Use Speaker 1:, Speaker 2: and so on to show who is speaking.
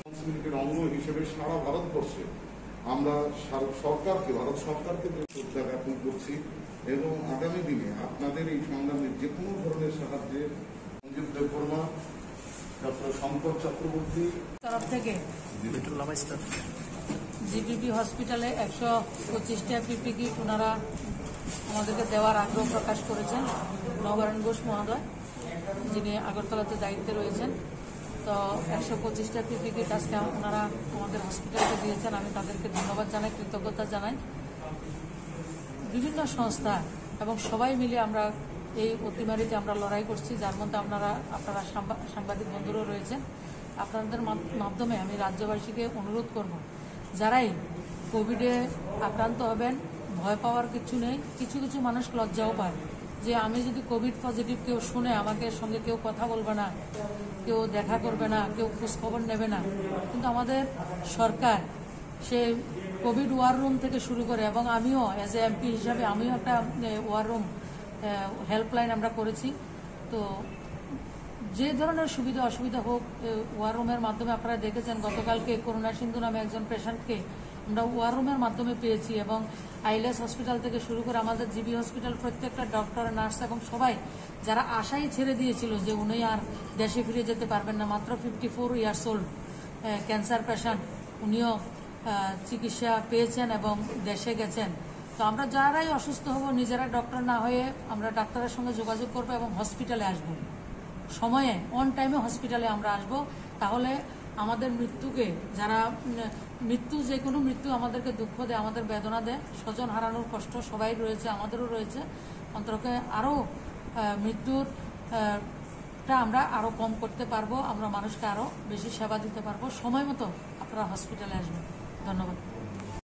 Speaker 1: সংস্কৃতির অঙ্গ হিসেবে সারা ভারতবর্ষে আমরা ভারত সরকারকে শ্রদ্ধা জ্ঞাপন করছি এবং আগামী দিনে আপনাদের এই সংগ্রামে যে কোনো ধরনের সাহায্যে সঞ্জীব দেববর্মা, ডক্টর শঙ্কর চক্রবর্তী
Speaker 2: তরফ থেকে জিবিপি হসপিটালে 125টা পিপি কিট ওনারা আমাদেরকে দেওয়ার আগ্রহ প্রকাশ করেছেন। নবরণ ঘোষ মহোদয়, যিনি আগরতলাতে দায়িত্বে রয়েছেন, তো 125টা পিপি কিট আজকে ওনারা আমাদের হসপিটালকে দিয়েছেন। আমি তাদেরকে ধন্যবাদ জানাই, কৃতজ্ঞতা জানাই। বিভিন্ন সংস্থা এবং সবাই মিলে আমরা এই অতিমারিতে আমরা লড়াই করছি, যার মধ্যে আপনারা সাংবাদিক বন্ধুরাও রয়েছেন। আপনাদের মাধ্যমে আমি রাজ্যবাসীকে অনুরোধ করব, যারাই কোভিডে আক্রান্ত হবেন, ভয় পাওয়ার কিছু নেই। কিছু কিছু মানুষ লজ্জাও পায় যে আমি যদি কোভিড পজিটিভ কেউ শুনে আমাকে সঙ্গে কেউ কথা বলবে না, কেউ দেখা করবে না, কেউ খোঁজখবর নেবে না। কিন্তু আমাদের সরকার সে কোভিড ওয়ার রুম থেকে শুরু করে, এবং আমিও অ্যাজ এ এমপি হিসাবে আমিও একটা ওয়ার রুম হেল্পলাইন আমরা করেছি। তো যে ধরনের সুবিধা অসুবিধা হোক, ওয়ার রুমের মাধ্যমে আপনারা দেখেছেন গতকালকে করুণা সিন্ধু নামে একজন পেশেন্টকে আমরা ওয়ার রুমের মাধ্যমে পেয়েছি, এবং আইলেস হসপিটাল থেকে শুরু করে আমাদের জিবি হসপিটাল প্রত্যেকটা ডক্টর, নার্স এবং সবাই যারা আশাই ছেড়ে দিয়েছিল যে উনি আর দেশে ফিরে যেতে পারবেন না, মাত্র 54 ইয়ার্স ওল্ড ক্যান্সার পেশেন্ট, উনিও চিকিৎসা পেয়েছেন এবং দেশে গেছেন। তো আমরা যারাই অসুস্থ হব, নিজেরা ডক্টর না হয়ে আমরা ডাক্তারের সঙ্গে যোগাযোগ করবো এবং হসপিটালে আসব, সময়ে অন টাইমে হসপিটালে আমরা আসব। তাহলে আমাদের মৃত্যুকে, যারা মৃত্যু, যে কোনো মৃত্যু আমাদেরকে দুঃখ দেয়, আমাদের বেদনা দেয়, স্বজন হারানোর কষ্ট সবাই রয়েছে, আমাদেরও রয়েছে, অন্তরকে আরও মৃত্যুরটা আমরা আরও কম করতে পারবো, আমরা মানুষকে আরও বেশি সেবা দিতে পারবো। সময় মতো আপনারা হসপিটালে আসবেন। ধন্যবাদ।